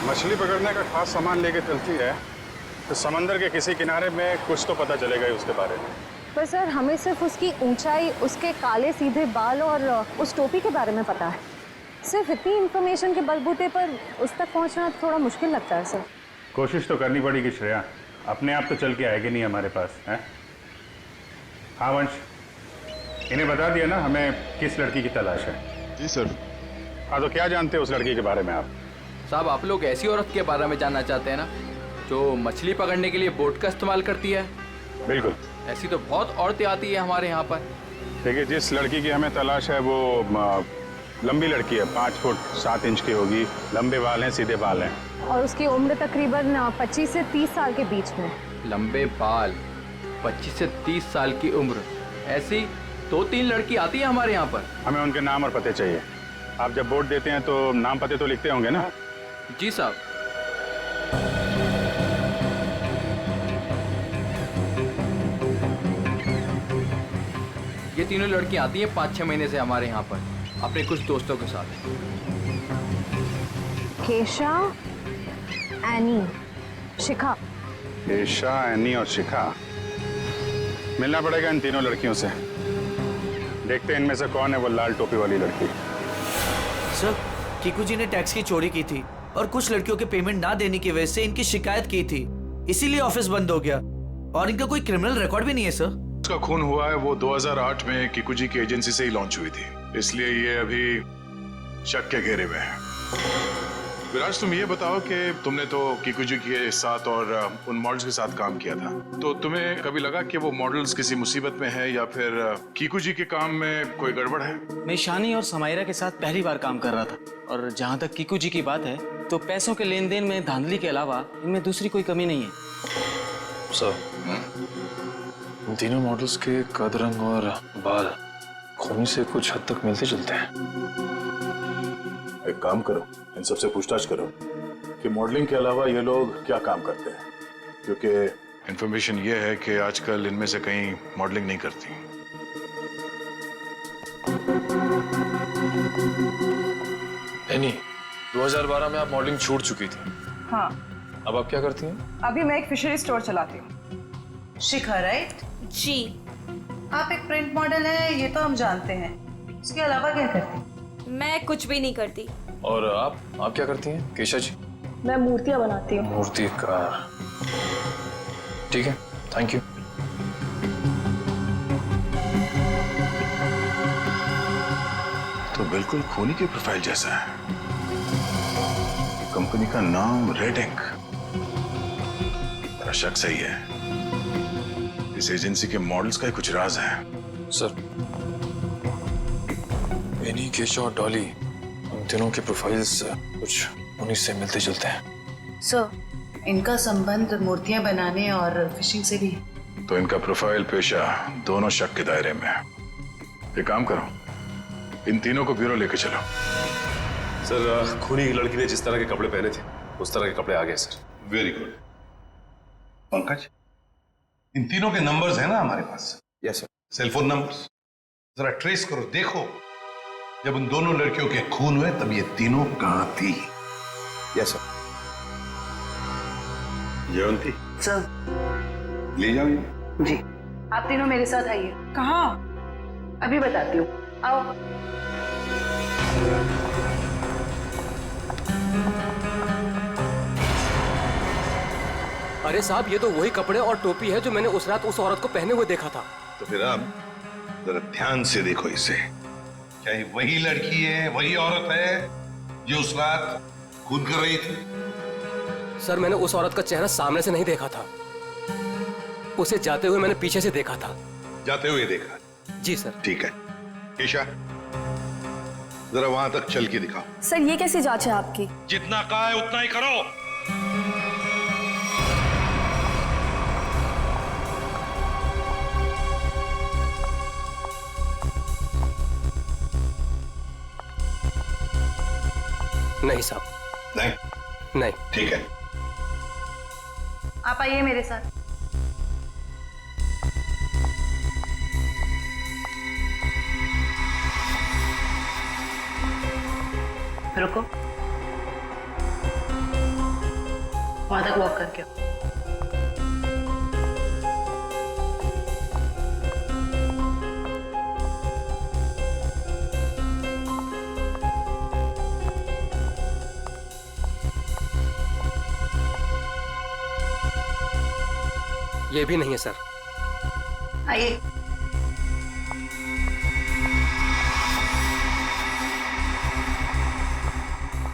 मछली पकड़ने का खास सामान लेके चलती है तो समंदर के किसी किनारे में कुछ तो पता चलेगा ही उसके बारे में। पर सर हमें सिर्फ उसकी ऊंचाई, उसके काले सीधे बाल और उस टोपी के बारे में पता है। सिर्फ इतनी इन्फॉर्मेशन के बलबूते पर उस तक पहुंचना थोड़ा मुश्किल लगता है सर। कोशिश तो करनी पड़ेगी श्रेया, अपने आप तो चल के आएगी नहीं हमारे पास है। हाँ वंश, इन्हें बता दिया ना हमें किस लड़की की तलाश है? जी सर। हाँ तो क्या जानते हैं उस लड़की के बारे में आप? साहब आप लोग ऐसी औरत के बारे में जानना चाहते हैं ना जो मछली पकड़ने के लिए बोट का इस्तेमाल करती है? बिल्कुल। ऐसी तो बहुत औरतें आती है हमारे यहाँ पर। देखिए जिस लड़की की हमें तलाश है वो लंबी लड़की है, 5 फुट 7 इंच की होगी, लंबे बाल हैं, सीधे बाल हैं। और उसकी उम्र तकरीबन 25 से 30 साल के बीच में। लंबे बाल, 25 से 30 साल की उम्र, ऐसी 2-3 लड़की आती है हमारे यहाँ पर। हमें उनके नाम और पते चाहिए। आप जब वोट देते हैं तो नाम पते तो लिखते होंगे ना? जी साहब। ये तीनों लड़कियां आती हैं 5-6 महीने से हमारे यहाँ पर अपने कुछ दोस्तों के साथ। केशा, एनी, शिखा। केशा, एनी और शिखा। मिलना पड़ेगा इन तीनों लड़कियों से। देखते हैं इनमें से कौन है वो लाल टोपी वाली लड़की। सर, कीकू जी ने टैक्स की चोरी की थी और कुछ लड़कियों के पेमेंट ना देने की वजह से इनकी शिकायत की थी, इसीलिए ऑफिस बंद हो गया। और इनका कोई क्रिमिनल रिकॉर्ड भी नहीं है सर। उसका खून हुआ है वो 2008 में कीकू जी की एजेंसी से ही लॉन्च हुई थी, इसलिए ये अभी शक के घेरे में है। विराज तुम ये बताओ कि तुमने तो कीकू जी के साथ और उन मॉडल्स के साथ काम किया था, तो तुम्हें कभी लगा कि वो मॉडल्स किसी मुसीबत में है या फिर कीकू जी के काम में कोई गड़बड़ है? मैं शानी और समायरा के साथ पहली बार काम कर रहा था, और जहाँ तक कीकू जी की बात है तो पैसों के लेन देन में धांधली के अलावा इनमें दूसरी कोई कमी नहीं है। सर, इन तीनों मॉडल्स के कद, रंग और बाल खूनी से कुछ हद तक मिलते जुलते हैं। एक काम करो, इन सबसे पूछताछ करो कि मॉडलिंग के अलावा ये लोग क्या काम करते हैं, क्योंकि इंफॉर्मेशन ये है कि आजकल इनमें से कहीं मॉडलिंग नहीं करती। एनी, 2012 में आप मॉडलिंग छूट चुकी थी। हाँ। अब आप क्या करती हैं? अभी मैं एक फिशरी स्टोर चलाती हूँ। शिखा, राइट? जी। आप एक प्रिंट मॉडल है, ये तो हम जानते हैं। उसके अलावा क्या करती? मैं कुछ भी नहीं करती। और आप क्या करती हैं केशा जी? मैं मूर्तियां बनाती हूँ। मूर्तिकार। ठीक है, थैंक यू। तो बिल्कुल खूनी की प्रोफाइल जैसा है। कंपनी का नाम रेड इंक। मेरा शक सही है, इस एजेंसी के मॉडल्स का ही कुछ राज है। सर, एनी, केशा और डॉली, उन तीनों के प्रोफाइल्स कुछ उन्हीं से मिलते जुलते हैं। सर, इनका संबंध मूर्तियां बनाने और फिशिंग से भी। तो इनका प्रोफाइल, पेशा दोनों शक के दायरे में है। एक काम करो, इन तीनों को ब्यूरो लेके चलो। सर, खूनी लड़की ने जिस तरह के कपड़े पहने थे उस तरह के कपड़े आ गए सर। Very good. पंकज, इन तीनों के नंबर्स हैं ना हमारे पास? Yes sir. सेलफोन नंबर्स जरा ट्रेस करो, देखो जब उन दोनों लड़कियों के खून हुए तब ये तीनों कहां थी? Yes sir. जयंती सर। ले जाओ जी। आप तीनों मेरे साथ आइए। कहाँ? अभी बताती हूँ, आओ। अरे साहब, ये तो वही कपड़े और टोपी है जो मैंने उस रात उस औरत को पहने हुए देखा था। तो फिर आप जरा ध्यान से देखो इसे। क्या ये वही लड़की है, वही औरत है जो उस रात खून कर रही थी? सर, मैंने उस औरत का चेहरा सामने से नहीं देखा था, उसे जाते हुए मैंने पीछे से देखा था। जाते हुए देखा? जी सर। ठीक है, केशा जरा वहां तक चल के दिखाओ। सर, ये कैसी जांच है आपकी? जितना कहा है उतना ही करो। नहीं साहब। नहीं? नहीं। ठीक है, आप आइए मेरे साथ। रुको। वहां तक वॉक करके आओ। ये भी नहीं है सर। आइए।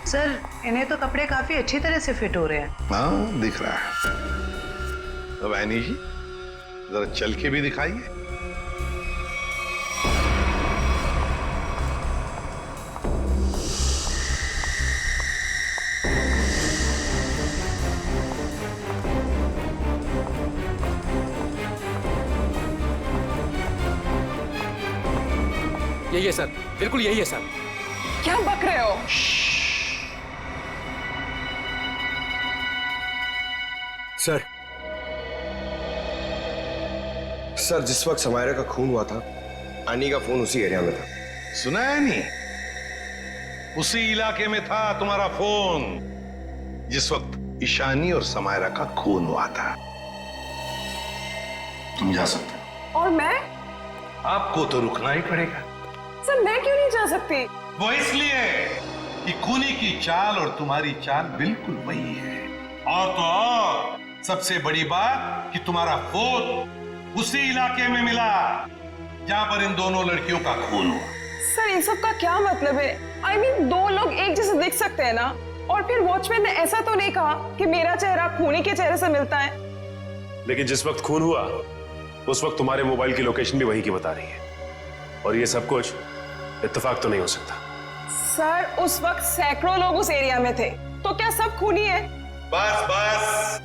सर, इन्हें तो कपड़े काफी अच्छी तरह से फिट हो रहे हैं। हाँ, दिख रहा है। अब ऐनी जी, जरा चल के भी दिखाइए। यही है सर, बिल्कुल यही है सर। क्या बक रहे हो? सर, जिस वक्त समायरा का खून हुआ था, आनी का फोन उसी एरिया में था। सुना है नहीं? उसी इलाके में था तुम्हारा फोन जिस वक्त ईशानी और समायरा का खून हुआ था। तुम जा सकते हो। और मैं? आपको तो रुकना ही पड़ेगा। सर, मैं क्यों नहीं जा सकती? वो इसलिए कि खूनी की चाल और तुम्हारी चाल बिल्कुल वही है। और तो और सबसे बड़ी बात कि तुम्हारा फोन उसी इलाके में मिला जहां पर इन दोनों लड़कियों का खून हुआ। सर, इन सब का क्या मतलब है? I mean, दो लोग एक जैसे दिख सकते हैं ना? और फिर वॉचमैन ने ऐसा तो नहीं कहा कि मेरा चेहरा खूनी के चेहरे से मिलता है। लेकिन जिस वक्त खून हुआ उस वक्त तुम्हारे मोबाइल की लोकेशन भी वहीं की बता रही है, और ये सब कुछ इत्तेफाक तो नहीं हो सकता। सर, उस वक्त सैकड़ों लोग उस एरिया में थे, तो क्या सब खूनी है? बस बस,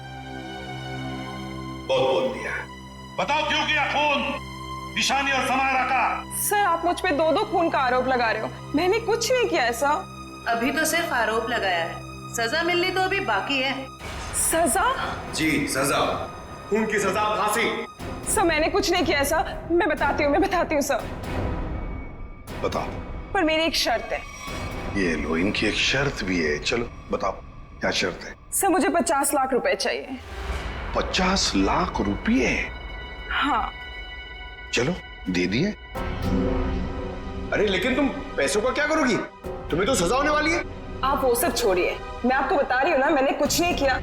बहुत बोल दिया। बताओ क्यों किया खून ईशानी और समायरा का? सर, आप मुझ पे दो खून का आरोप लगा रहे हो। मैंने कुछ नहीं किया ऐसा। अभी तो सिर्फ आरोप लगाया है, सजा मिलनी तो अभी बाकी है। सजा? जी, सजा। खून की सजा फांसी। सर, मैंने कुछ नहीं किया ऐसा। मैं बताती हूँ सर। बताओ। पर मेरी एक शर्त है। ये लो, इनकी एक शर्त भी है। चलो बताओ, क्या शर्त है? सर, मुझे 50 लाख रुपए चाहिए। 50 लाख रुपये? हाँ। चलो, दे दिए। अरे लेकिन तुम पैसों का क्या करोगी? तुम्हें तो सजा होने वाली है। आप वो सब छोड़िए, मैं आपको बता रही हूँ ना, मैंने कुछ नहीं किया।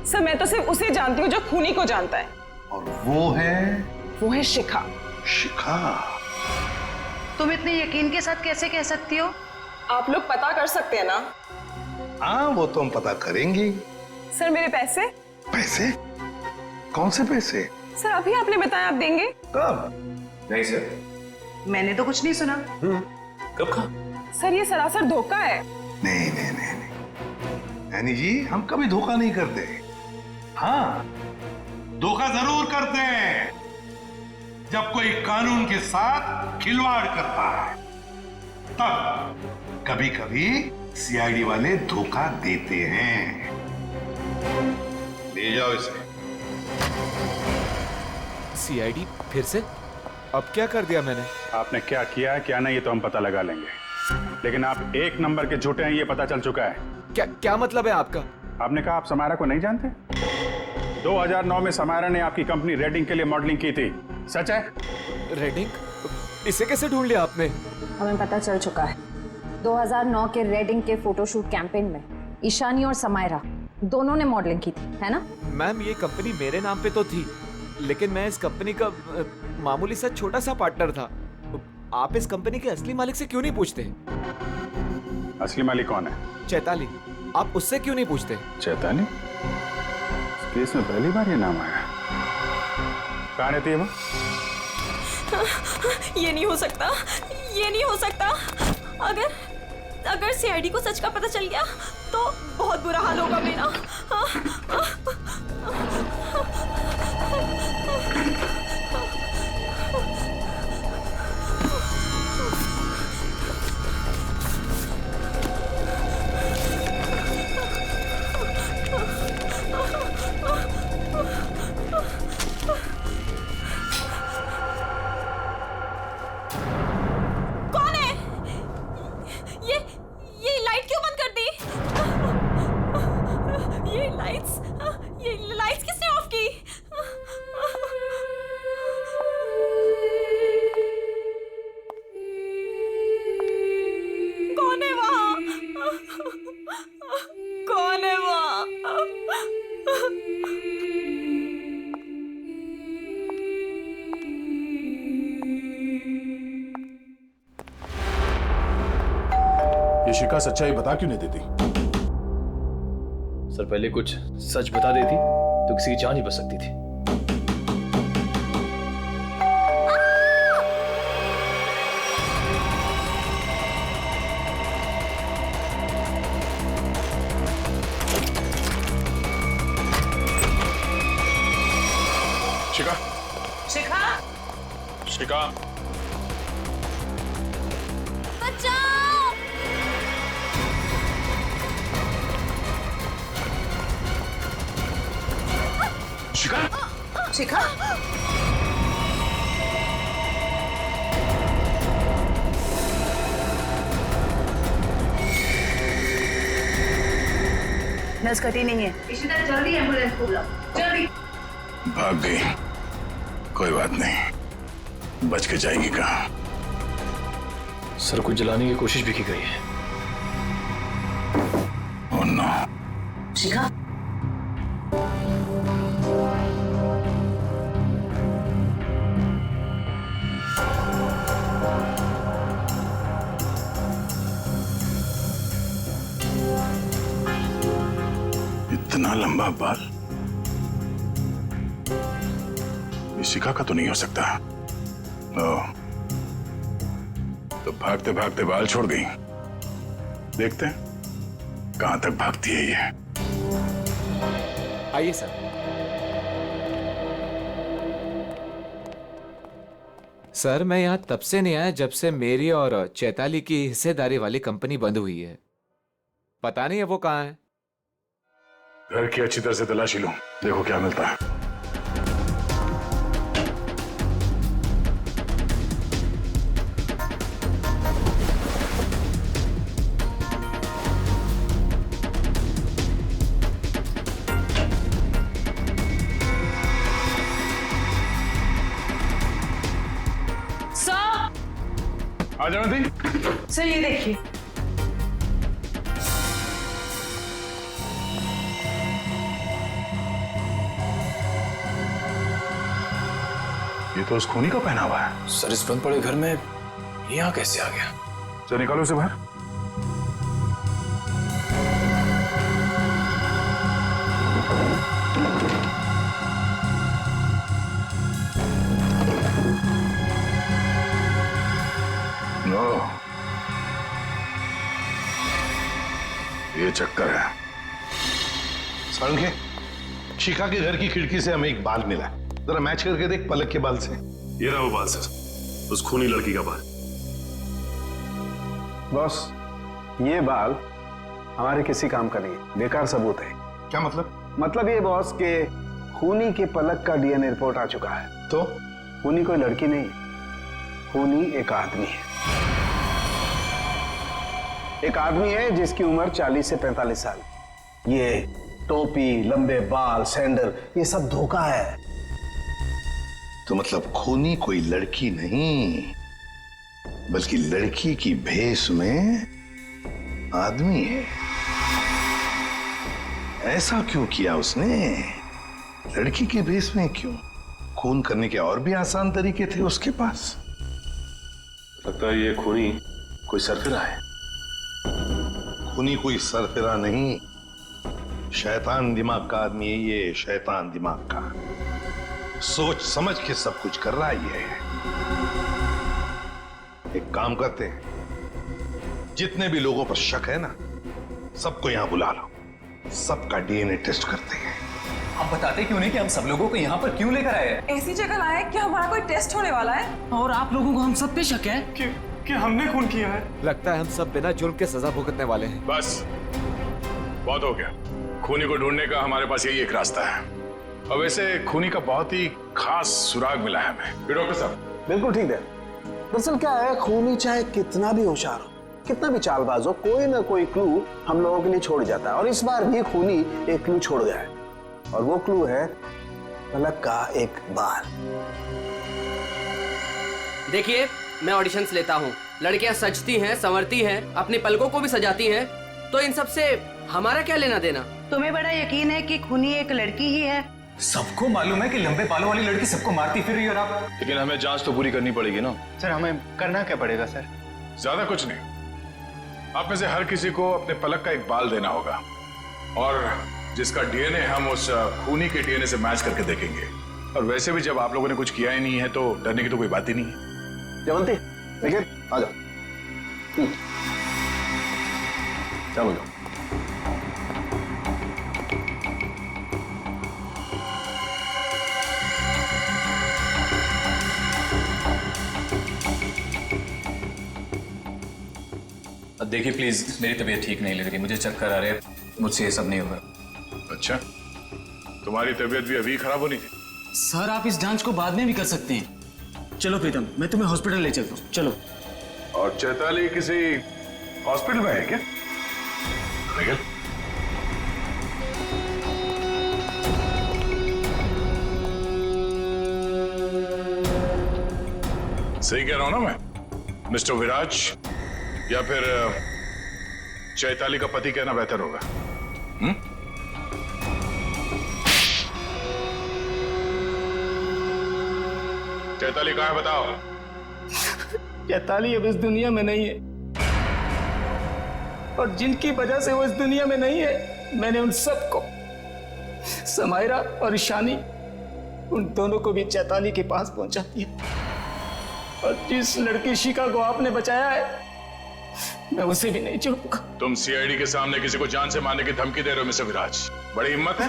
सर, मैं तो सिर्फ उसे जानती हूँ जो खूनी को जानता है। और वो है शिखा। शिखा? तुम इतने यकीन के साथ कैसे कह सकती हो? आप लोग पता कर सकते हैं ना? हाँ, वो तो हम पता करेंगे। सर, मेरे पैसे? पैसे? कौन से पैसे? सर, अभी आपने बताया आप देंगे। कब? नहीं सर, मैंने तो कुछ नहीं सुना। कब कहा? सर, ये सरासर धोखा है। नहीं नहीं नहीं नहीं, यानी जी हम कभी धोखा नहीं करते। हाँ, धोखा जरूर करते हैं जब कोई कानून के साथ खिलवाड़ करता है, तब कभी कभी सीआईडी वाले धोखा देते हैं। ले जाओ इसे। सीआईडी फिर से? अब क्या कर दिया मैंने? आपने क्या किया है क्या नहीं ये तो हम पता लगा लेंगे, लेकिन आप एक नंबर के झूठे हैं ये पता चल चुका है। क्या मतलब है आपका? आपने कहा आप समायरा को नहीं जानते? 2009 में समायरा ने आपकी कंपनी रेडिंग के लिए मॉडलिंग की थी, सच है? रेडिंग? इसे कैसे ढूंढ लिया आपने? हमें पता चल चुका है। 2009 के रेडिंग के फोटोशूट कैंपेन में ईशानी और समायरा दोनों ने मॉडलिंग की थी, है ना? मैम, ये कंपनी मेरे नाम पे तो थी, लेकिन मैं इस कंपनी का मामूली सा छोटा सा पार्टनर था। आप इस कंपनी के असली मालिक से क्यों नहीं पूछते? असली मालिक कौन है? चैताली। आप उससे क्यों नहीं पूछते? चैताली? इस केस में पहली बार ये नाम आया। कहाँ रहती है वो? ये नहीं हो सकता, ये नहीं हो सकता। अगर सीआईडी को सच का पता चल गया तो बहुत बुरा हाल होगा मेरा। कौन है? ये लाइट क्यों बंद कर दी? ये लाइट्स शिखा सच्चाई बता क्यों नहीं देती? सर पहले कुछ सच बता देती तो किसी की जान ही बच सकती थी। शिखा, शिखा, शिखा, शिखा, शिखा, नस कटी नहीं है। इशिता जल्दी एम्बुलेंस को बुलाओ, जल्दी। भाग गई। कोई बात नहीं, बच के जाएगी कहाँ? सर को जलाने की कोशिश भी की गई है। Oh no. शिखा, इतना लंबा बाल शिखा का तो नहीं हो सकता। ओह, तो भागते भागते बाल छोड़ गई। देखते हैं कहां तक भागती है ये। आइए सर। सर मैं यहाँ तब से नहीं आया जब से मेरी और चैताली की हिस्सेदारी वाली कंपनी बंद हुई है। पता नहीं है वो कहाँ है। घर की अच्छी तरह से तलाशी लो, देखो क्या मिलता है। आ जाओ दी। सर ये देखिए, ये तो उस खूनी का पहना हुआ है। सर इस बंद पड़े घर में यहाँ कैसे आ गया? चलो निकालो इसे बाहर। नो, ये चक्कर है। संख्य, शिखा के घर की खिड़की से हमें एक बाल मिला है, जरा मैच करके देख पलक के बाल से। ये रहा वो बाल सर, उस खूनी लड़की का बाल। बॉस, ये बाल हमारे किसी काम का नहीं है, बेकार सबूत है। क्या मतलब? मतलब ये बॉस के खूनी के पलक का डीएनए रिपोर्ट आ चुका है। तो खूनी कोई लड़की नहीं, खूनी एक आदमी है। एक आदमी है जिसकी उम्र 40 से 45 साल। ये टोपी, लंबे बाल, सैंडल, ये सब धोखा है। तो मतलब खूनी कोई लड़की नहीं, बल्कि लड़की की भेष में आदमी है। ऐसा क्यों किया उसने? लड़की के भेष में क्यों? खून करने के और भी आसान तरीके थे उसके पास। लगता है ये खूनी कोई सरफिरा है। खूनी कोई सरफिरा नहीं, शैतान दिमाग का आदमी है ये, शैतान दिमाग का। सोच समझ के सब कुछ कर रहा है ये। एक काम करते हैं, जितने भी लोगों पर शक है ना, सबको यहां बुला लो, सबका डीएनए टेस्ट करते हैं। आप बताते क्यों नहीं कि हम सब लोगों को यहाँ पर क्यों लेकर आए हैं? ऐसी जगह लाए कि हमारा कोई टेस्ट होने वाला है। और आप लोगों को हम सब पे शक है कि हमने खून किया है। लगता है हम सब बिना जुर्म के सजा भुगतने वाले हैं। बस बहुत हो गया। खूनी को ढूंढने का हमारे पास यही एक रास्ता है। और वैसे खूनी का बहुत ही खास सुराग मिला है हमें। डॉक्टर साहब बिल्कुल ठीक है। दरअसल क्या है, खूनी चाहे कितना भी होशियार हो, कितना भी चालबाज हो, कोई ना कोई क्लू हम लोगों के लिए छोड़ जाता है। और इस बार भी खूनी एक क्लू छोड़ गया है, और वो क्लू है पलक का एक बाल। देखिए, मैं ऑडिशंस लेता हूँ, लड़कियां सजती हैं, संवरती हैं, अपनी पलकों को भी सजाती हैं, तो इन सब से हमारा क्या लेना देना? तुम्हें बड़ा यकीन है कि खूनी एक लड़की ही है? सबको मालूम है कि लंबे बालों वाली लड़की सबको मारती फिर रही है। और आप? लेकिन हमें जांच तो पूरी करनी पड़ेगी ना। सर हमें करना क्या पड़ेगा सर? ज्यादा कुछ नहीं, आप में से हर किसी को अपने पलक का एक बाल देना होगा और जिसका डीएनए हम उस खूनी के डीएनए से मैच करके देखेंगे। और वैसे भी जब आप लोगों ने कुछ किया ही नहीं है तो डरने की तो कोई बात ही नहीं है। जयवंती देखिए आ जाओ। चलो जाओ। देखिए प्लीज, मेरी तबीयत ठीक नहीं लग रही, मुझे चक्कर आ रहे हैं, मुझसे ये सब नहीं होगा। अच्छा, तुम्हारी तबीयत भी अभी खराब होनी थी? सर आप इस जांच को बाद में भी कर सकते हैं। चलो प्रीतम, मैं तुम्हें हॉस्पिटल ले चलता हूँ, चलो। और चैताली किसी हॉस्पिटल में है क्या? निखिल, सही कह रहा हूं ना मैं? मिस्टर विराज या फिर चैताली का पति कहना बेहतर होगा। चैताली कहाँ है बताओ? चैताली अब इस दुनिया में नहीं है, और जिनकी वजह से वो इस दुनिया में नहीं है, मैंने उन सबको, समायरा और ईशानी, उन दोनों को भी चैताली के पास पहुंचा दिया। और जिस लड़की शिखा को आपने बचाया है, मैं उसे भी नहीं छोड़ूंगा। तुम सीआईडी के सामने किसी को जान से मारने की धमकी दे रहे हो मिस्टर विराज? बड़ी हिम्मत है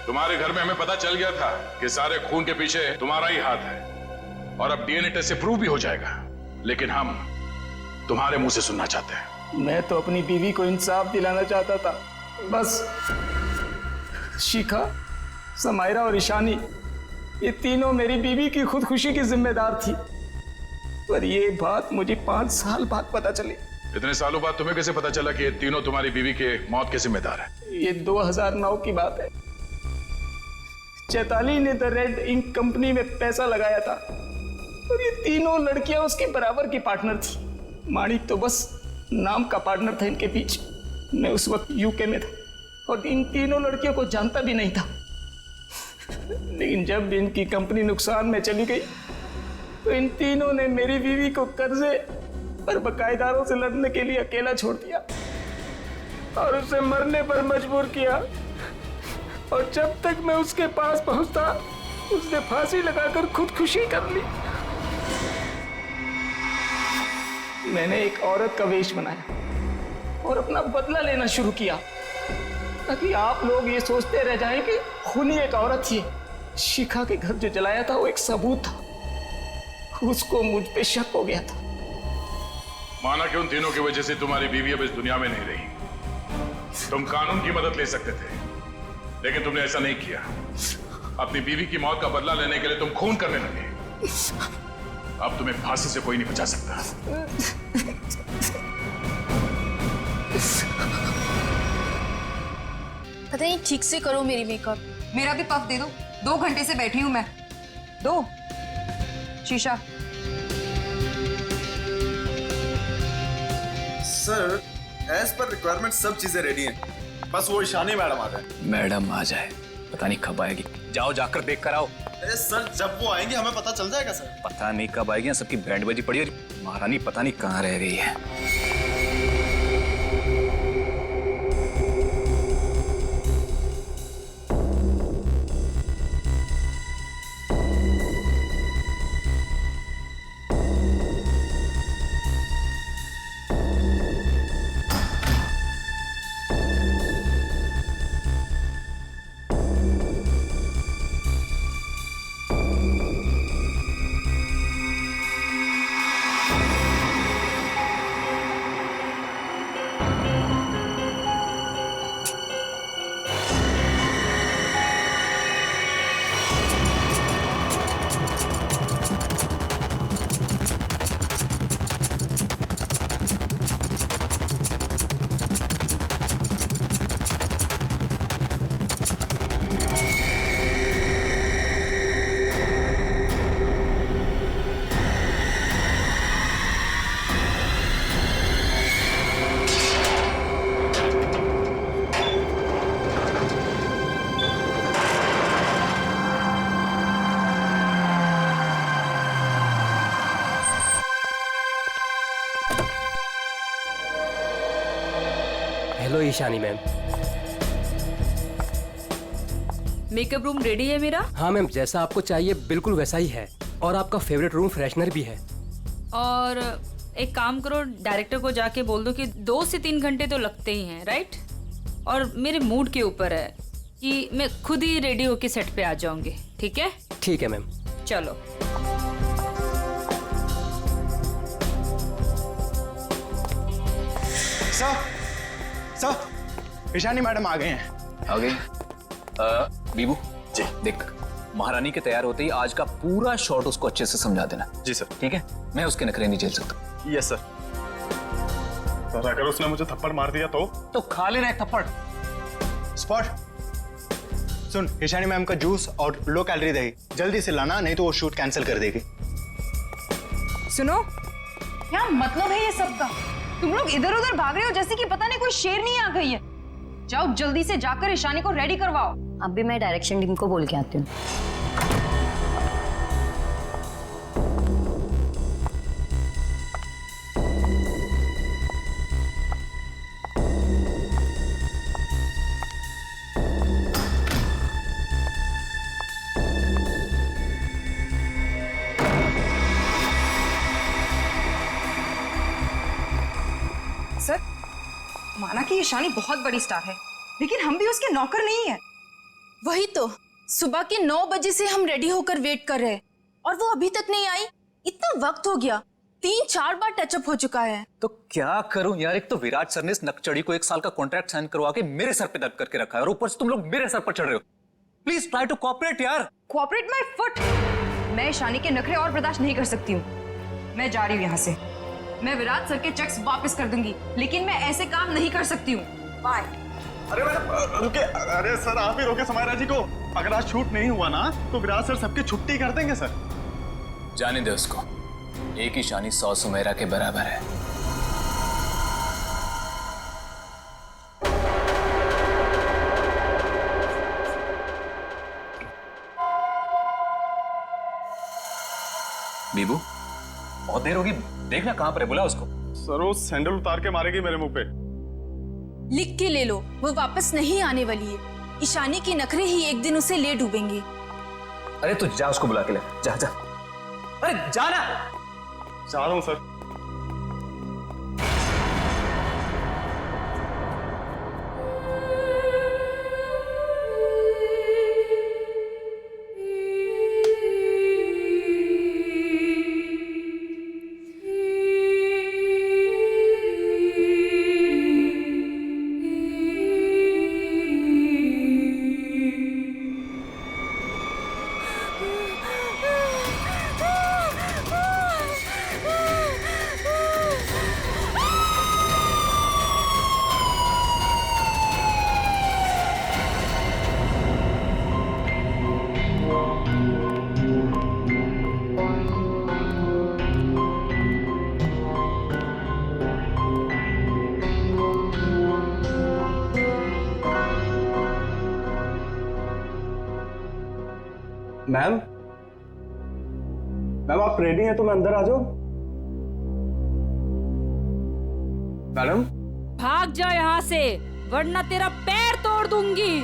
तुम्हारे। घर में हमें पता चल गया था कि सारे खून के पीछे तुम्हारा ही हाथ है, और अब डीएनए टेस्ट से प्रूव भी हो जाएगा, लेकिन हम तुम्हारे मुंह से सुनना चाहते हैं। मैं तो अपनी बीवी को इंसाफ दिलाना चाहता था, बस शिखा, समायरा और ईशानी, ये तीनों मेरी बीवी की खुदकुशी की जिम्मेदार थी। पर ये बात मुझे 5 साल बाद पता चली। इतने सालों बाद तुम्हें कैसे पता चला कि ये तीनों तुम्हारी बीवी के मौत के जिम्मेदार है? ये 2009 की बात है। चैताली ने द रेड इंक कंपनी में पैसा लगाया था, और ये तीनों लड़कियां उसके बराबर की पार्टनर थी। माणिक तो बस नाम का पार्टनर था इनके बीच। मैं उस वक्त यूके में था और इन तीनों लड़कियों को जानता भी नहीं था। लेकिन जब इनकी कंपनी नुकसान में चली गई तो इन तीनों ने मेरी बीवी को कर्जे और बकायेदारों से लड़ने के लिए अकेला छोड़ दिया और उसे मरने पर मजबूर किया। और जब तक मैं उसके पास पहुंचता, उसने फांसी लगाकर खुदकुशी कर ली। मैंने एक औरत का वेश बनाया और अपना बदला लेना शुरू किया, ताकि आप लोग ये सोचते रह जाएं कि खूनी एक औरत थी। शिखा के घर जो जलाया था वो एक सबूत था, उसको मुझ पे शक हो गया था। माना कि उन तीनों की वजह से तुम्हारी बीवी अब इस दुनिया में नहीं रही। तुम कानून की मदद ले सकते थे, लेकिन तुमने ऐसा नहीं किया। अपनी बीवी की मौत का बदला लेने के लिए तुम खून करने लगे। अब तुम्हें फांसी से कोई नहीं बचा सकता। पता नहीं ठीक से करो मेरी मेकअप। मेरा भी पफ दे दो, 2 घंटे से बैठी हूं मैं। दो शीशा। सर, एज पर रिक्वायरमेंट सब चीजें रेडी हैं, बस वो ईशानी मैडम आ जाए। मैडम आ जाए, पता नहीं कब आएगी। जाओ जाकर देख कर आओ। अरे सर, जब वो आएंगे हमें पता चल जाएगा सर। पता नहीं कब आएगी, सबकी बैंड बजी पड़ी और महारानी पता नहीं कहाँ रह गई है। Ishani ma'am. Makeup room ready है मेरा? हाँ मैम, जैसा आपको चाहिए बिल्कुल वैसा ही है, और आपका फेवरेट रूम फ्रेशनर भी है। और एक काम करो, डायरेक्टर को जाके बोल दो कि 2 से 3 घंटे तो लगते ही हैं, राइट? और मेरे मूड के ऊपर है कि मैं खुद ही रेडी होके सेट पे आ जाऊंगी, ठीक है? ठीक है मैम। चलो। सर, ईशानी मैडम आ गए हैं। आ गए? बीबू जी देख, महारानी के तैयार होते ही आज का पूरा शॉट उसको अच्छे से समझा देना। जी सर। ठीक है, मैं उसके नखरे नहीं झेल सकता। Yes sir. सर अगर उसने मुझे थप्पड़ मार दिया तो खा लेना एक थप्पड़। स्पॉट सुन, ईशानी मैम का जूस और लो कैलोरी दही जल्दी से लाना, नहीं तो वो शूट कैंसिल कर देगी। सुनो, क्या मतलब है ये सबका? तुम लोग इधर उधर भाग रहे हो जैसे कि पता नहीं कोई शेरनी आ गई है। जाओ जल्दी से जाकर ईशानी को रेडी करवाओ। अब भी मैं डायरेक्शन टीम को बोल के आती हूँ। सर, माना कि ईशानी बहुत बड़ी स्टार है, लेकिन हम भी उसके नौकर नहीं है। वही तो, सुबह के 9 बजे से हम रेडी होकर वेट कर रहे हैं और वो अभी तक नहीं आई। इतना वक्त हो गया, 3-4 बार टचअप हो चुका है। तो क्या करूं यार, एक तो विराट सर ने इस नकचड़ी को 1 साल का कॉन्ट्रैक्ट साइन करवा के मेरे सर पे दर्द करके रखा है, और ऊपर से तुम लोग मेरे सर पर चढ़ रहे हो। प्लीज ट्राई टू कोऑपरेट यार। Cooperate my foot. मैं ईशानी के नखरे और बर्दाश्त नहीं कर सकती हूँ। मैं जा रही हूँ यहाँ से। मैं विराट सर के चेक्स वापस कर दूंगी, लेकिन मैं ऐसे काम नहीं कर सकती हूँ। बाय। अरे मैडम रुके, अरे सर आप ही रोके समायरा जी को। अगर आज शूट नहीं हुआ ना तो विराट सर सबकी छुट्टी कर देंगे सर। जाने दे उसको, एक ईशानी 100 सुमेरा के बराबर है। बीबू बहुत देर होगी, देखना कहां पर है, बुला उसको। सर वो सैंडल उतार के मारेगी मेरे मुंह पे। लिख के ले लो, वो वापस नहीं आने वाली है। ईशानी के नखरे ही एक दिन उसे ले डूबेंगे। अरे तू जा उसको बुला के ले, जा जा। अरे जाना। जा रहा हूं सर। मैम, मैम आप रेडी हैं तो मैं अंदर आ जाऊं? मैडम भाग जा यहाँ से, वरना तेरा पैर तोड़ दूंगी।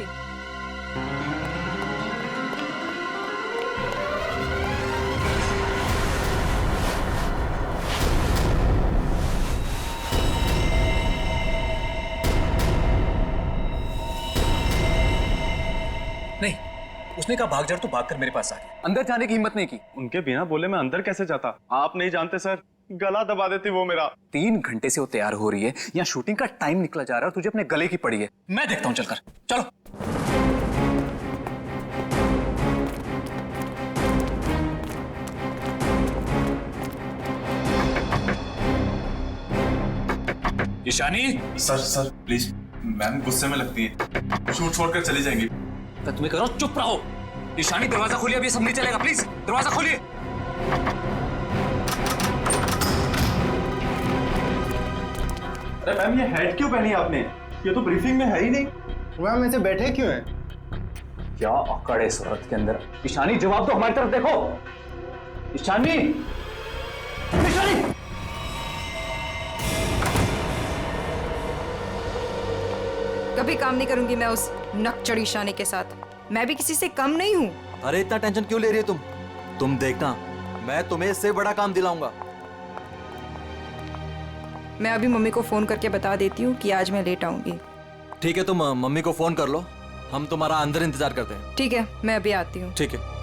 नहीं, उसने कहा भाग जा, तो भागकर मेरे पास आ गया। अंदर जाने की हिम्मत नहीं की। उनके बिना बोले मैं अंदर कैसे जाता? आप नहीं जानते सर, गला दबा देती वो मेरा। 3 घंटे से वो तैयार हो रही है, यहाँ शूटिंग का टाइम निकला जा रहा है और तुझे अपने गले की पड़ी है। मैं देखता हूँ, चलकर चलो। ईशानी। सर प्लीज, मैम गुस्से में लगती है, शूट छोड़कर चली जाएंगी। तो तुम्हें करो, चुप रहो। ईशानी दरवाजा खोलिए, अब ये सब नहीं चलेगा, प्लीज दरवाजा खोलिए। अरे मैम ये हेड क्यों पहनी आपने? ये तो ब्रीफिंग में है ही नहीं। मैम ऐसे बैठे क्यों हैं? क्या अकड़ है इस औरत के अंदर। ईशानी जवाब दो, हमारी तरफ देखो। ईशानी, ईशानी। कभी काम नहीं करूंगी मैं उस नकचड़ी शानी के साथ। मैं भी किसी से कम नहीं हूँ। अरे इतना टेंशन क्यों ले रही हो तुम देखना, मैं तुम्हें इससे बड़ा काम दिलाऊंगा। मैं अभी मम्मी को फोन करके बता देती हूँ कि आज मैं लेट आऊंगी। ठीक है, तुम मम्मी को फोन कर लो, हम तुम्हारा अंदर इंतजार करते हैं। ठीक है, मैं अभी आती हूँ। ठीक है।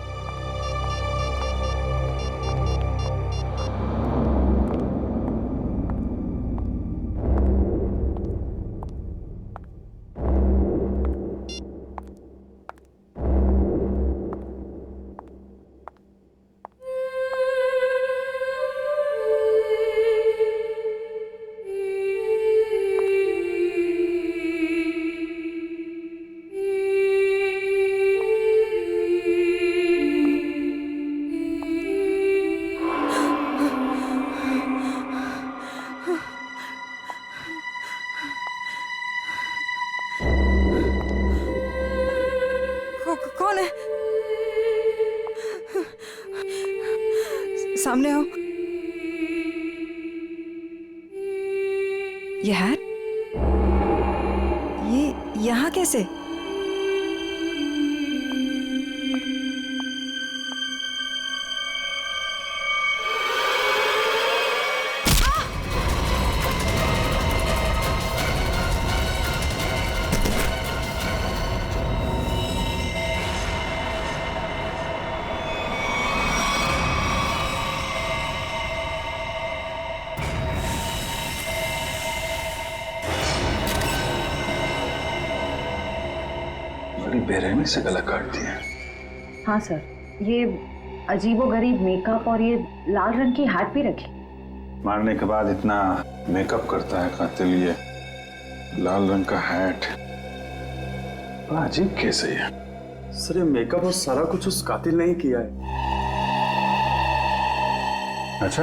कौन है? सामने आओ। ये है? ये यहाँ कैसे? बेरहमी से गला काट दिया। हाँ सर, ये अजीबोगरीब मेकअप और ये लाल रंग की हैट भी रखी। मारने के बाद इतना मेकअप करता है कातिल, ये लाल रंग का हैट, बड़ा अजीब केस है ये। सर ये मेकअप और सारा कुछ उस कातिल ने ही किया है। अच्छा,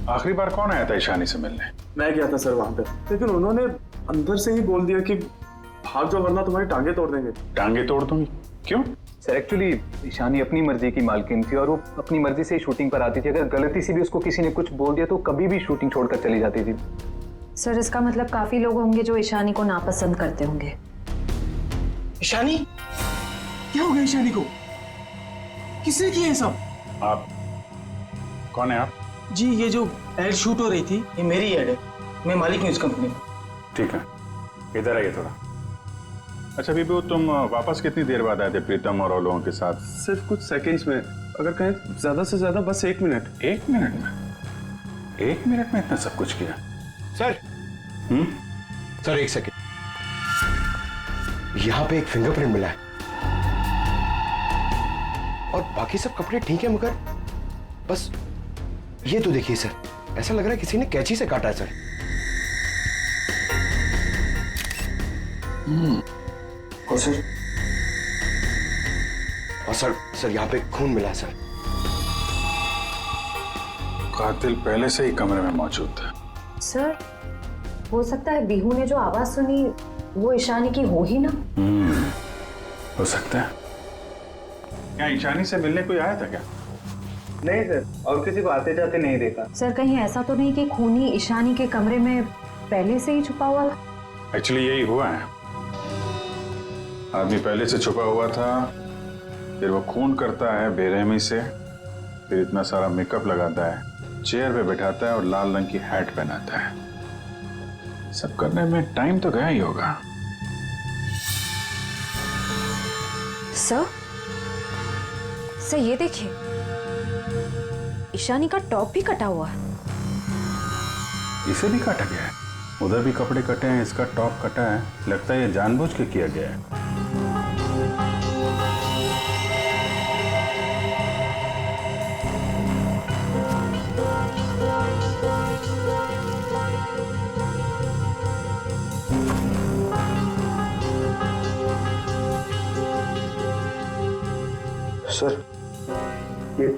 आखिरी बार कौन आया था ईशानी से मिलने? मैं गया था सर वहां पे, लेकिन उन्होंने अंदर से ही बोल दिया कि भाग जाओ वरना तुम्हारी टांगे तोड़ देंगे। टांगे तोड़ दूंगी? क्यों? सर एक्चुअली ईशानी अपनी मर्जी की मालकिन थी और वो अपनी मर्जी से ही शूटिंग पर आती थी। अगर गलती से भी उसको किसी ने कुछ बोल दिया तो कभी भी शूटिंग छोड़कर चली जाती थी। सर इसका मतलब काफी लोग होंगे जो ईशानी को नापसंद करते होंगे। ईशानी? क्या हो गया ईशानी को? किसने किया ये सब? आप कौन है आप? जी ये जो एड शूट हो रही थी ये मेरी एड है, मैं मालिक हूँ इस कंपनी का। ठीक है, इधर आइए थोड़ा। अच्छा बीबू, तुम वापस कितनी देर बाद आए थे प्रीतम और लोगों के साथ? सिर्फ कुछ सेकंड्स में, अगर कहें ज्यादा से ज्यादा बस 1 मिनट। 1 मिनट में? 1 मिनट में इतना सब कुछ किया? सर सर 1 सेकंड, यहाँ पे एक फिंगरप्रिंट मिला है और बाकी सब कपड़े ठीक है, मगर बस ये तो देखिए सर, ऐसा लग रहा है किसी ने कैंची से काटा है सर। और सर यहाँ पे खून मिला है सर। कातिल पहले से ही कमरे में मौजूद था। सर हो सकता है बिहू ने जो आवाज सुनी वो ईशानी की हो ही ना। हो सकता है। क्या ईशानी से मिलने कोई आया था क्या? नहीं सर, और किसी को आते जाते नहीं देखा। सर कहीं ऐसा तो नहीं कि खूनी ईशानी के कमरे में पहले से ही छुपा हुआ था? एक्चुअली यही हुआ है, आदमी पहले से छुपा हुआ था, फिर वो खून करता है बेरहमी से, फिर इतना सारा मेकअप लगाता है, चेयर पे बैठाता है और लाल रंग की हैट पहनाता है। सब करने में टाइम तो गया ही होगा। सर ये देखिए, ईशानी का टॉप भी कटा हुआ है। इसे भी काटा गया है? उधर भी कपड़े कटे हैं, इसका टॉप कटा है। लगता है ये जानबूझ के किया गया है। सर ये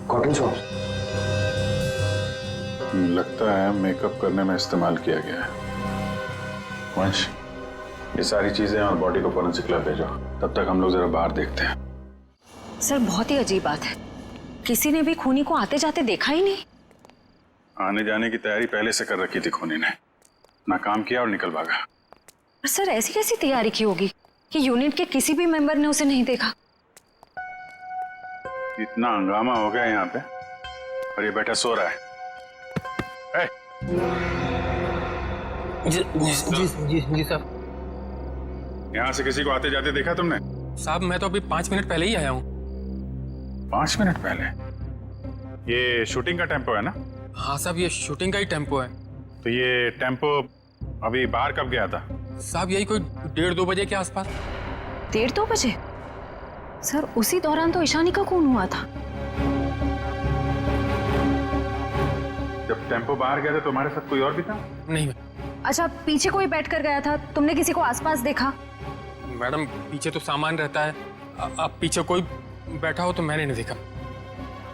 कॉटन सॉक्स लगता है मेकअप करने में इस्तेमाल किया गया है। वंश, ये सारी चीजें और बॉडी को फोरेंसिक लैब भेजो, तब तक हम लोग जरा बाहर देखते हैं। सर बहुत ही अजीब बात है, किसी ने भी खूनी को आते जाते देखा ही नहीं। आने जाने की तैयारी पहले से कर रखी थी खूनी ने, ना काम किया और निकल भागा। पर सर ऐसी कैसी तैयारी की होगी कि यूनिट के किसी भी मेंबर ने उसे नहीं देखा? इतना हंगामा हो गया यहाँ पे और ये बैठा सो रहा है। जी साहब। यहाँ से किसी को आते जाते देखा तुमने? साहब मैं तो अभी 5 मिनट पहले ही आया हूँ। 5 मिनट पहले? ये शूटिंग का टेम्पो है ना? हाँ साहब, ये शूटिंग का ही टेम्पो है। तो ये टेम्पो अभी बाहर कब गया था? साहब यही कोई 1:30-2 बजे के आसपास। 1:30-2 बजे? सर उसी दौरान तो ईशानी का खून हुआ था। जब टेम्पो बाहर गया था तुम्हारे साथ कोई और भी था? नहीं अच्छा, पीछे कोई बैठ कर गया था, तुमने किसी को आसपास देखा? मैडम, पीछे तो सामान रहता है, अब पीछे कोई बैठा हो तो मैंने नहीं देखा।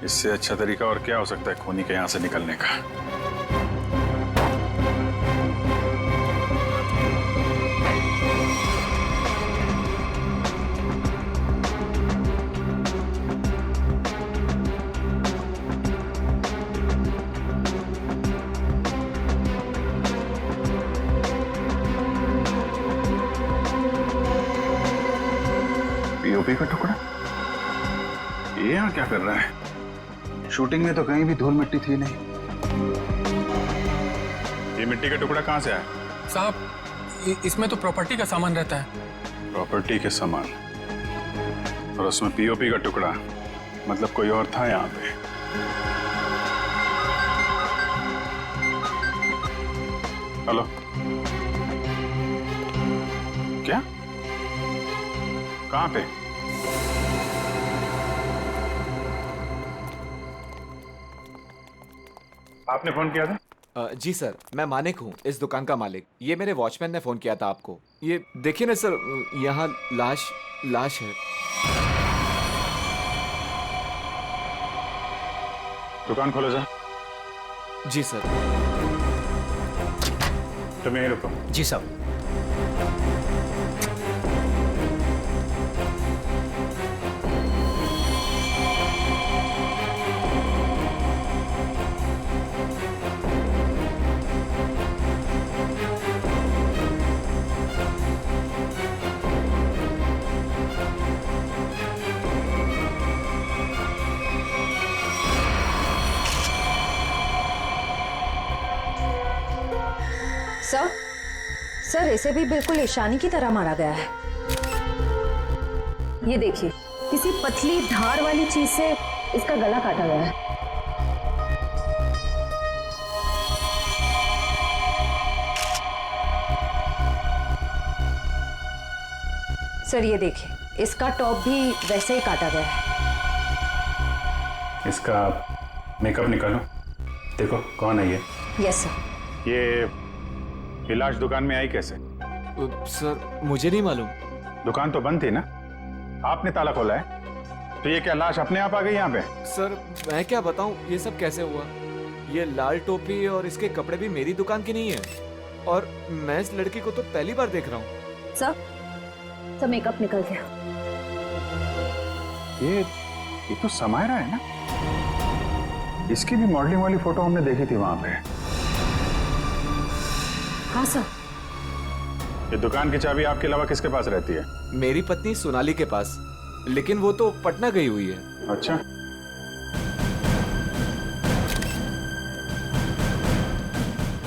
इससे अच्छा तरीका और क्या हो सकता है खूनी के यहाँ से निकलने का? पीओपी का टुकड़ा? ये यहाँ क्या कर रहा है? शूटिंग में तो कहीं भी धूल मिट्टी थी नहीं। ये मिट्टी का टुकड़ा कहाँ से आया? साहब इसमें तो प्रॉपर्टी का सामान रहता है। प्रॉपर्टी के सामान? और उसमें पीओपी का टुकड़ा? मतलब कोई और था यहाँ पे? हेलो? क्या? कहाँ पे? आपने फोन किया था? जी सर, मैं मानिक हूँ, इस दुकान का मालिक। ये मेरे वॉचमैन ने फोन किया था आपको। ये देखिए ना सर, यहाँ लाश है। दुकान खोलो जा। जी सर। तुम यहीं रुको। जी साहब। सर इसे भी बिल्कुल ईशानी की तरह मारा गया है। ये देखिए, किसी पतली धार वाली चीज से इसका गला काटा गया है। सर ये देखिए, इसका टॉप भी वैसे ही काटा गया है। इसका मेकअप निकालो, देखो कौन है ये। Yes sir. ये लाश दुकान में आई कैसे? सर मुझे नहीं मालूम। दुकान तो बंद थी ना, आपने ताला खोला है, तो ये क्या लाश अपने आप आ गई यहाँ पे? सर मैं क्या बताऊं, ये सब कैसे हुआ? ये लाल टोपी और इसके कपड़े भी मेरी दुकान की नहीं है, और मैं इस लड़की को तो पहली बार देख रहा हूँ। सर मेकअप निकल गया। ये तो समायरा है ना? इसकी भी मॉडलिंग वाली फोटो हमने देखी थी वहां पे। हाँ सर। ये दुकान की चाबी आपके अलावा किसके पास रहती है? मेरी पत्नी सोनाली के पास, लेकिन वो तो पटना गई हुई है। अच्छा।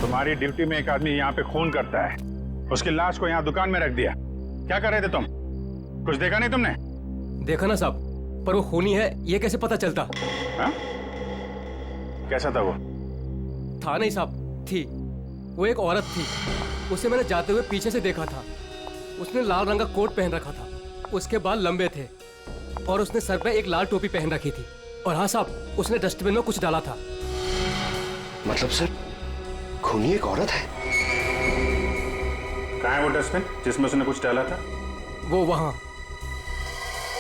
तुम्हारी ड्यूटी में एक आदमी यहाँ पे खून करता है, उसकी लाश को यहाँ दुकान में रख दिया। क्या कर रहे थे तुम? कुछ देखा नहीं तुमने? देखा ना साहब, पर वो खूनी है ये कैसे पता चलता? हा? कैसा था वो? था नहीं साहब, थी। वो एक औरत थी, उसे मैंने जाते हुए पीछे से देखा था। उसने लाल रंग का कोट पहन रखा था, उसके बाल लंबे थे और उसने सर पे एक लाल टोपी पहन रखी थी। और हाँ साहब, उसने डस्टबिन में कुछ डाला था। मतलब सर, खूनी एक औरत है? कहाँ है वो डस्टबिन जिसमें उसने कुछ डाला था? वो वहां।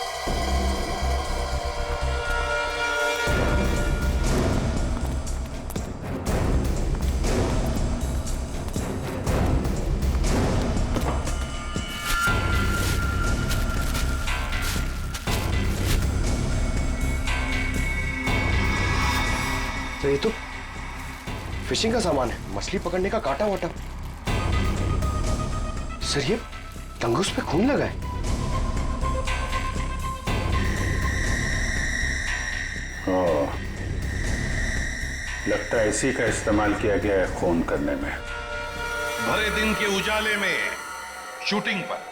तो फिशिंग का सामान है, मछली पकड़ने का कांटा वाटा। सर ये तंगुस पे खून लगा है। ओह, लगता है इसी का इस्तेमाल किया गया है खून करने में। भरे दिन के उजाले में शूटिंग पर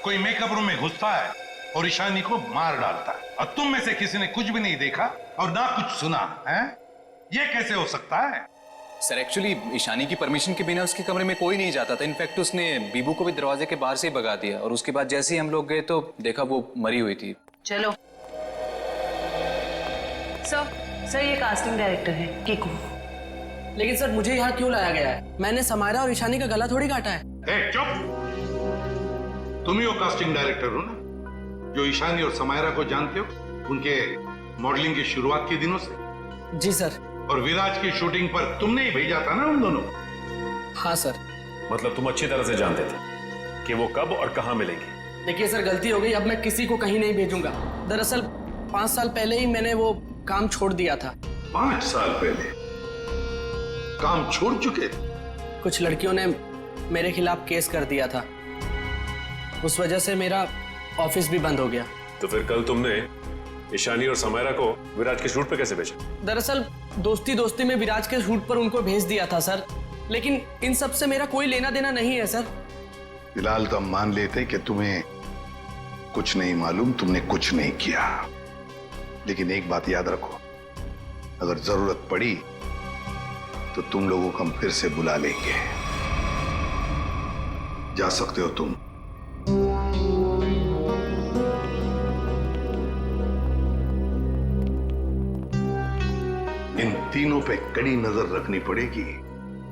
कोई मेकअप रूम में घुसता है और ईशानी को मार डालता है, और तुम में से किसी ने कुछ भी नहीं देखा और ना कुछ सुना है? ये कैसे हो सकता है? सर एक्चुअली ईशानी की परमिशन के बिना उसके कमरे में कोई नहीं जाता था। इनफैक्ट उसने बीबू को भी दरवाजे के बाहर से ही भगा दिया, और उसके बाद जैसे ही हम लोग गए तो देखा वो मरी हुई थी। चलो सर ये कास्टिंग डायरेक्टर है कीकू। लेकिन सर मुझे यहाँ क्यों लाया गया है? मैंने समायरा और ईशानी का गला थोड़ी काटा है। ए, चुप! तुम ही हो कास्टिंग डायरेक्टर हो ना, जो ईशानी और समायरा को जानते हो उनके मॉडलिंग की शुरुआत के दिनों से। जी सर। और विराज की शूटिंग पर तुमने ही भेजा था ना उन दोनों? हाँ सर। मतलब तुम अच्छी तरह से जानते थे कि वो कब और कहां मिलेंगे। देखिए सर, गलती हो गई, अब मैं किसी को कहीं नहीं भेजूंगा। दरअसल 5 साल पहले ही मैंने वो काम छोड़ दिया था। 5 साल पहले काम छोड़ चुके थे? कुछ लड़कियों ने मेरे खिलाफ केस कर दिया था, उस वजह से मेरा ऑफिस भी बंद हो गया। तो फिर कल तुमने ईशानी और समायरा को विराज के शूट पे कैसे भेजा? दरअसल दोस्ती दोस्ती में विराज के शूट पर उनको भेज दिया था सर, लेकिन इन सब से मेरा कोई लेना देना नहीं है सर। फिलहाल तो हम मान लेते कि तुम्हें कुछ नहीं मालूम, तुमने कुछ नहीं किया। लेकिन एक बात याद रखो, अगर जरूरत पड़ी तो तुम लोगों को हम फिर से बुला लेंगे। जा सकते हो तुम। इन तीनों पे कड़ी नजर रखनी पड़ेगी।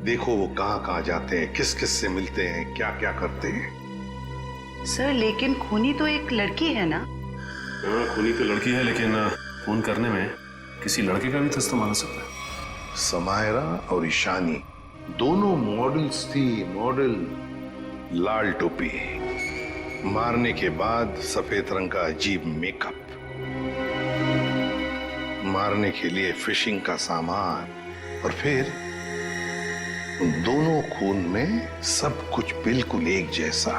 देखो वो कहां कहां जाते हैं, किस किस से मिलते हैं, क्या क्या करते हैं। सर लेकिन खूनी तो एक लड़की है ना? हाँ, खूनी तो लड़की है, लेकिन खून करने में किसी लड़के का भी तो इस्तेमाल हो सकता है। समायरा और ईशानी दोनों मॉडल्स थी, मॉडल। लाल टोपी, मारने के बाद सफेद रंग का अजीब मेकअप, मारने के लिए फिशिंग का सामान, और फिर उन दोनों खून में सब कुछ बिल्कुल एक जैसा।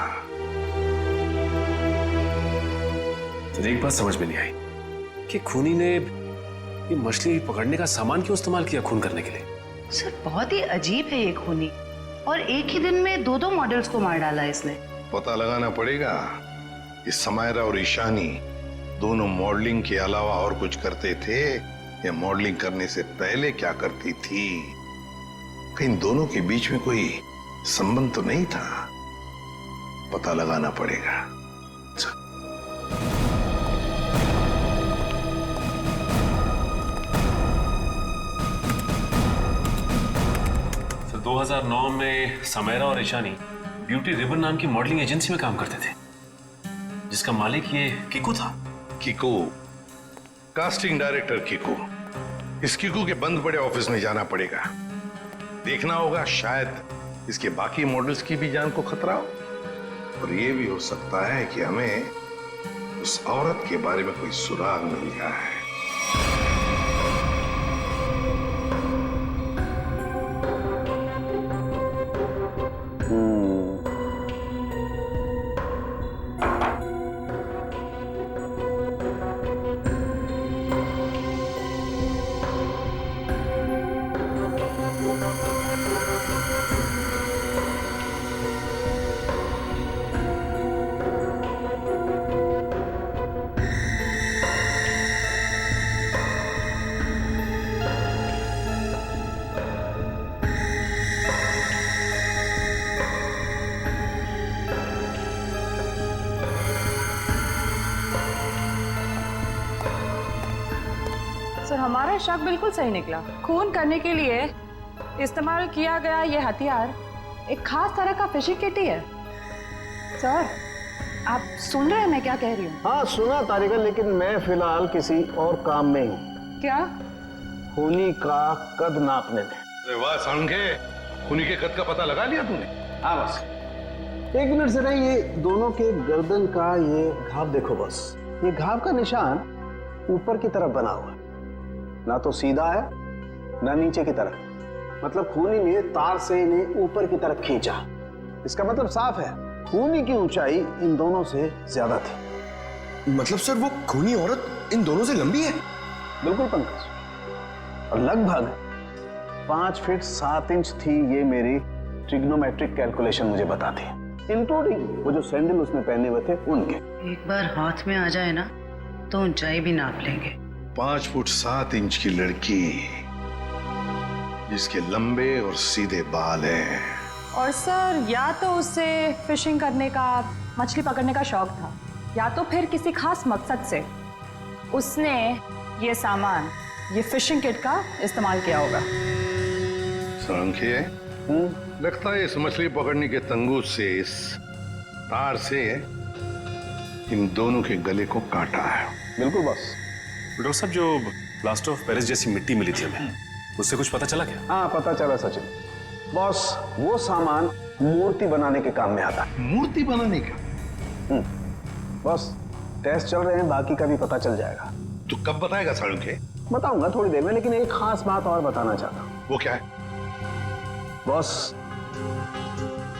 तो एक बात समझ में नहीं आई कि खूनी ने ये मछली पकड़ने का सामान क्यों इस्तेमाल किया खून करने के लिए? सर बहुत ही अजीब है ये खूनी, और एक ही दिन में 2 मॉडल्स को मार डाला इसने। पता लगाना पड़ेगा कि समायरा और ईशानी दोनों मॉडलिंग के अलावा और कुछ करते थे या मॉडलिंग करने से पहले क्या करती थी। इन दोनों के बीच में कोई संबंध तो नहीं था, पता लगाना पड़ेगा। तो 2009 में समायरा और ईशानी ब्यूटी रिबन नाम की मॉडलिंग एजेंसी में काम करते थे, जिसका मालिक ये कीकू था। Kiku, casting director Kiku. इस कीकू के बंद पड़े ऑफिस में जाना पड़ेगा, देखना होगा शायद इसके बाकी मॉडल्स की भी जान को खतरा हो, और ये भी हो सकता है कि हमें उस औरत के बारे में कोई सुराग मिल जाए। सर हमारा शक बिल्कुल सही निकला। खून करने के लिए इस्तेमाल किया गया ये हथियार एक खास तरह का फिशिंग किट ही है। सर आप सुन रहे हैं मैं क्या कह रही हूँ? हाँ सुना तारिका, लेकिन मैं फिलहाल किसी और काम में हूँ। क्या? खूनी का कद नापने में। अरे वाह साळुंखे, खूनी के कद का पता लगा लिया तूने? हाँ बस 1 मिनट जरा, ये दोनों के गर्दन का ये घाव देखो बस। ये घाव का निशान ऊपर की तरफ बना हुआ है, ना तो सीधा है ना नीचे की तरफ। मतलब खूनी ने तार से इन्हें ऊपर की तरफ खींचा। इसका मतलब साफ है, खूनी की ऊंचाई इन दोनों से ज्यादा थी। मतलब सर वो खूनी औरत इन दोनों से लंबी है? बिल्कुल पंकज, और लगभग 5 फीट 7 इंच थी। ये मेरी ट्रिग्नोमेट्रिक कैलकुलेशन मुझे बताती है, इंक्लूडिंग वो जो सैंडल उसने पहने हुए थे उनके। एक बार हाथ में आ जाए ना तो ऊंचाई भी नाप लेंगे। 5 फुट 7 इंच की लड़की जिसके लंबे और सीधे बाल हैं। और सर, या तो उसे फिशिंग करने का, मछली पकड़ने का शौक था, या तो फिर किसी खास मकसद से उसने ये सामान, ये फिशिंग किट का इस्तेमाल किया होगा। सांख्य, लगता है इस मछली पकड़ने के तंगूर से, इस तार से इन दोनों के गले को काटा है। बिल्कुल बॉस। डॉक्टर साहब, जो प्लास्टर ऑफ पेरिस जैसी मिट्टी मिली थी हमें, उससे कुछ पता चला क्या? हाँ पता चला सचिन। बॉस, वो सामान मूर्ति बनाने के काम में आता है। मूर्ति बनाने का? बॉस, टेस्ट चल रहे हैं, बाकी का भी पता चल जाएगा। तो कब बताएगा साळुंखे? बताऊंगा थोड़ी देर में, लेकिन एक खास बात और बताना चाहता हूँ। वो क्या है?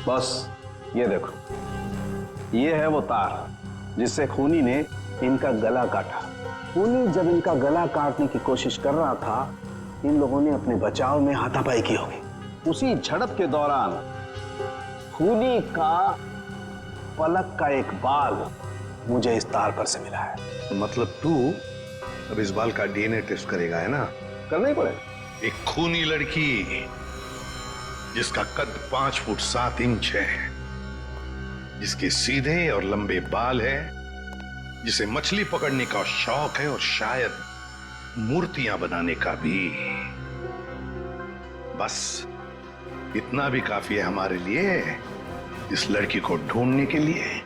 बॉस, ये देखो, ये है वो तार जिससे खूनी ने इनका गला काटा। खूनी जब इनका गला काटने की कोशिश कर रहा था, इन लोगों ने अपने बचाव में हाथापाई की होगी। उसी झड़प के दौरान खूनी का पलक का एक बाल मुझे इस तार पर से मिला है। मतलब तू अब इस बाल का डीएनए टेस्ट करेगा, है ना? करना ही पड़ेगा। एक खूनी लड़की जिसका कद 5 फुट 7 इंच है, जिसके सीधे और लंबे बाल है, जिसे मछली पकड़ने का शौक है और शायद मूर्तियां बनाने का भी। बस इतना भी काफी है हमारे लिए इस लड़की को ढूंढने के लिए।